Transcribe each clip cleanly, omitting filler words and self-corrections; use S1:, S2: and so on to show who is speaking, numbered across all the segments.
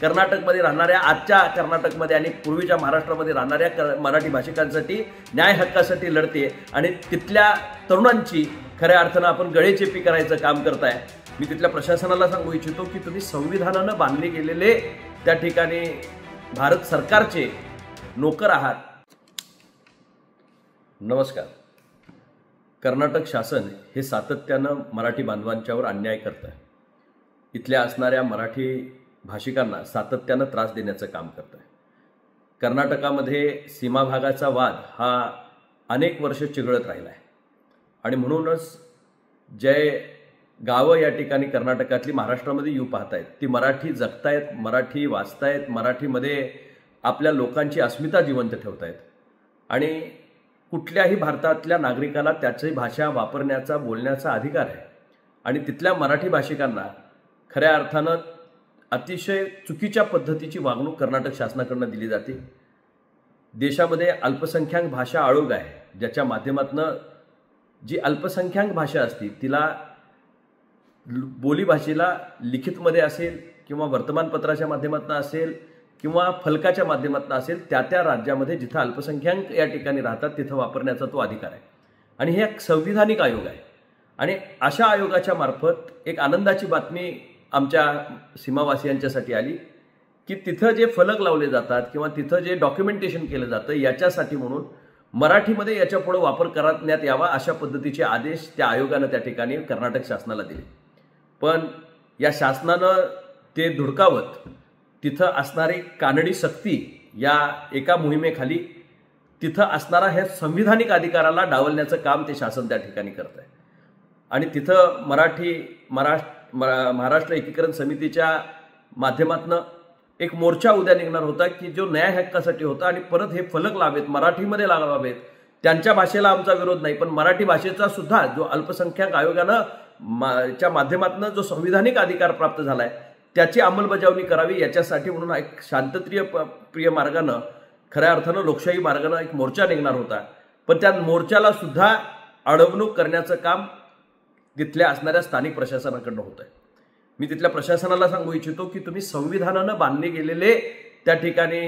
S1: कर्नाटकमध्ये राहणाऱ्या, आजच्या कर्नाटकमध्ये आणि पूर्वीच्या महाराष्ट्रामध्ये राहणाऱ्या मराठी भाषिकांसाठी न्याय हक्कासाठी लढते आणि तिथल्या तरुणांची खऱ्या अर्थानं आपण गळेचेपी करायचं काम करताय। मी तिथल्या प्रशासनाला सांगू इच्छितो की तुम्ही संविधानानं बांधले गेलेले त्या ठिकाणी भारत सरकारचे नोकर आहात। नमस्कार। कर्नाटक शासन हे सातत्यानं मराठी बांधवांच्यावर अन्याय करत आहे। इथल्या असणाऱ्या मराठी भाषिकांना सातत्यानं त्रास देण्याचं काम करत आहे। कर्नाटकामध्ये सीमा भागाचा वाद हा अनेक वर्ष चिघळत राहिला आहे आणि म्हणूनच जे गावं या ठिकाणी कर्नाटकातली महाराष्ट्रामध्ये येऊ पाहतायत ती मराठी जगतायत, मराठी वाचतायत, मराठीमध्ये आपल्या लोकांची अस्मिता जिवंत ठेवतायत आणि कुठल्याही भारतातल्या नागरिकाला त्याची भाषा वापरण्याचा, बोलण्याचा अधिकार आहे आणि तिथल्या मराठी भाषिकांना खऱ्या अर्थानं अतिशय चुकीच्या पद्धतीची वागणूक कर्नाटक शासनाकडून दिली जाते। देशामध्ये अल्पसंख्याक भाषा आयोग आहे, ज्याच्या माध्यमातून जी अल्पसंख्याक भाषा असते तिला बोलीभाषेला लिखितमध्ये असेल किंवा वर्तमानपत्राच्या माध्यमातून असेल किंवा फलकाच्या माध्यमातून असेल त्या राज्यामध्ये जिथं अल्पसंख्याक या ठिकाणी राहतात तिथं वापरण्याचा तो अधिकार आहे आणि हे एक संविधानिक आयोग आहे। आणि अशा आयोगाच्या मार्फत एक आनंदाची बातमी आमच्या सीमावासियांच्यासाठी आली की तिथं जे फलक लावले जातात किंवा तिथं जे डॉक्युमेंटेशन केलं जातं याच्यासाठी म्हणून मराठीमध्ये याच्या पुढे वापर करण्यात यावा अशा पद्धतीचे आदेश त्या आयोगानं त्या ठिकाणी कर्नाटक शासनाला दिले। पण या शासनानं ते धुडकावत तिथं असणारी कानडी सक्ती या एका मोहिमेखाली तिथं असणारा हे संविधानिक अधिकाराला डावलण्याचं काम ते शासन त्या ठिकाणी करत आहे आणि तिथं महाराष्ट्र एकीकरण समितीच्या माध्यमातून एक मोर्चा उद्या निघणार होता की जो न्याय हक्कासाठी होता आणि परत हे फलक लावावेत, मराठीमध्ये लावावेत। त्यांच्या भाषेला आमचा विरोध नाही, पण मराठी भाषेचा सुद्धा जो अल्पसंख्याक आयोगानं च्या माध्यमातून जो संविधानिक अधिकार प्राप्त झालाय त्याची अंमलबजावणी करावी याच्यासाठी म्हणून एक शांतप्रिय मार्गानं, खऱ्या अर्थानं लोकशाही मार्गानं एक मोर्चा निघणार होता। पण त्या मोर्चाला सुद्धा अडवणूक करण्याचं काम तिथल्या असणाऱ्या स्थानिक प्रशासनाकडून होत आहे। मी तिथल्या प्रशासनाला सांगू इच्छितो की तुम्ही संविधानानं बांधले गेलेले त्या ठिकाणी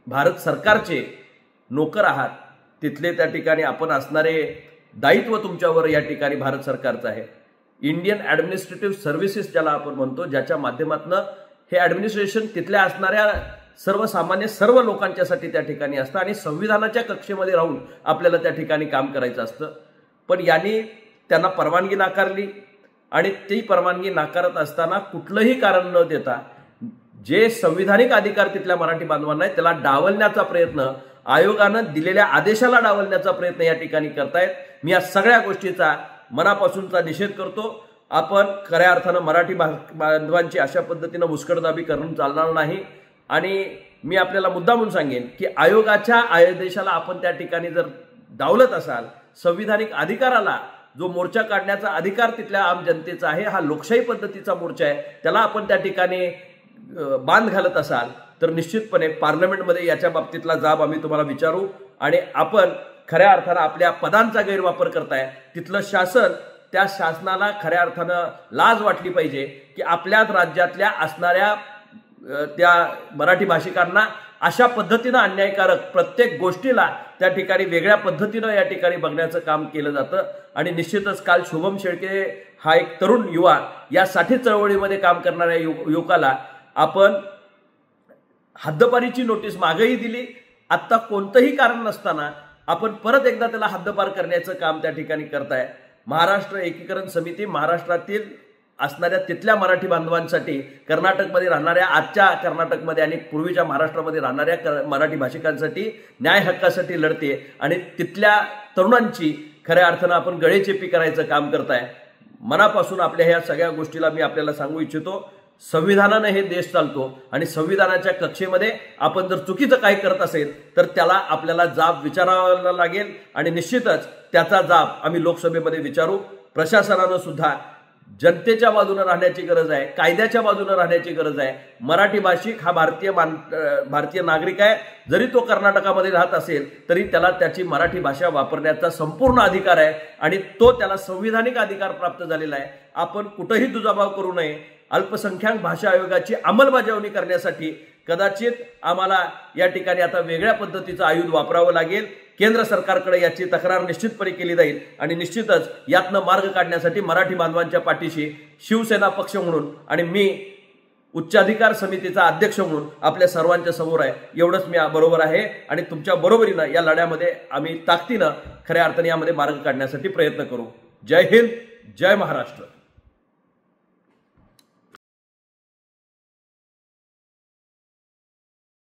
S1: भारत सरकारचे नोकर आहात। तिथले त्या ठिकाणी आपण असणारे दायित्व तुमच्यावर या ठिकाणी भारत सरकारचं आहे। इंडियन ॲडमिनिस्ट्रेटिव्ह सर्व्हिसेस ज्याला आपण म्हणतो, ज्याच्या माध्यमातून हे ॲडमिनिस्ट्रेशन तिथल्या असणाऱ्या सर्वसामान्य सर्व लोकांच्यासाठी त्या ठिकाणी असतं आणि संविधानाच्या कक्षेमध्ये राहून आपल्याला त्या ठिकाणी काम करायचं असतं। पण यांनी त्यांना परवानगी नाकारली आणि ती परवानगी नाकारत असताना कुठलंही कारण न देता जे संविधानिक अधिकार तिथल्या मराठी बांधवांना आहे त्याला डावलण्याचा प्रयत्न, आयोगानं दिलेल्या आदेशाला डावलण्याचा प्रयत्न या ठिकाणी करतायत। मी या सगळ्या गोष्टीचा मनापासूनचा निषेध करतो। आपण खऱ्या अर्थानं मराठी बांधवांची अशा पद्धतीनं मुस्कटदाबी करून चालणार नाही आणि मी आपल्याला मुद्दा म्हणून सांगेन की आयोगाच्या आदेशाला आपण त्या ठिकाणी जर डावलत असाल, संविधानिक अधिकाराला जो मोर्चा काढण्याचा अधिकार तिथल्या आम जनतेचा आहे, हा लोकशाही पद्धतीचा मोर्चा आहे, त्याला आपण त्या ठिकाणी बांध घालत असाल तर निश्चितपणे पार्लमेंटमध्ये याच्या बाबतीतला जाब आम्ही तुम्हाला विचारू आणि आपण खऱ्या अर्थानं आपल्या पदांचा गैरवापर करताय तिथलं शासन, त्या शासनाला खऱ्या अर्थानं लाज वाटली पाहिजे की आपल्याच राज्यातल्या असणाऱ्या त्या मराठी भाषिकांना अशा पद्धतीनं अन्यायकारक प्रत्येक गोष्टीला त्या ठिकाणी वेगळ्या पद्धतीनं या ठिकाणी बघण्याचं काम केलं जातं। आणि निश्चितच काल शुभम शेळके हा एक तरुण युवा यासाठी चळवळीमध्ये काम करणाऱ्या युवकाला आपण हद्दपारीची नोटीस मागेही दिली। आत्ता कोणतंही कारण नसताना आपण परत एकदा त्याला हद्दपार करण्याचं काम त्या ठिकाणी करताय। महाराष्ट्र एकीकरण समिती महाराष्ट्रातील असणाऱ्या तिथल्या मराठी बांधवांसाठी, कर्नाटकमध्ये राहणाऱ्या, आजच्या कर्नाटकमध्ये आणि पूर्वीच्या महाराष्ट्रामध्ये राहणाऱ्या मराठी भाषिकांसाठी न्याय हक्कासाठी लढते आणि तिथल्या तरुणांची खऱ्या अर्थानं आपण गळेचेपी करायचं काम करताय। मनापासून आपल्या ह्या सगळ्या गोष्टीला मी आपल्याला सांगू इच्छितो, संविधानाने हे देश चालतो आणि संविधानाच्या कक्षेमध्ये आपण जर चुकीचं काही करत असेल तर त्याला आपल्याला जाब विचारावा लागेल आणि निश्चितच त्याचा जाब आम्ही लोकसभेमध्ये विचारू। प्रशासनानं सुद्धा जनतेच्या बाजूने राहण्याची गरज आहे, कायद्याच्या बाजूने राहण्याची गरज आहे। मराठी भाषिक हा भारतीय नागरिक आहे, जरी तो कर्नाटकामध्ये राहत असेल तरी त्याला त्याची मराठी भाषा वापरण्याचा संपूर्ण अधिकार आहे आणि तो त्याला संविधानिक अधिकार प्राप्त झालेला आहे। आपण कुठेही दुजाभाव करू नये। अल्पसंख्याक भाषा आयोगाची अंमलबजावणी करण्यासाठी कदाचित आम्हाला या ठिकाणी आता वेगळ्या पद्धतीचं आयुध वापरावं लागेल। केंद्र सरकारकडे याची तक्रार निश्चितपणे केली जाईल आणि निश्चितच यातनं मार्ग काढण्यासाठी मराठी बांधवांच्या पाठीशी शिवसेना पक्ष म्हणून आणि मी उच्चाधिकार समितीचा अध्यक्ष म्हणून आपल्या सर्वांच्या समोर आहे। एवढंच मी बरोबर आहे आणि तुमच्या बरोबरीनं या लढ्यामध्ये आम्ही ताकदीनं खऱ्या अर्थाने यामध्ये मार्ग काढण्यासाठी प्रयत्न करू। जय हिंद, जय महाराष्ट्र।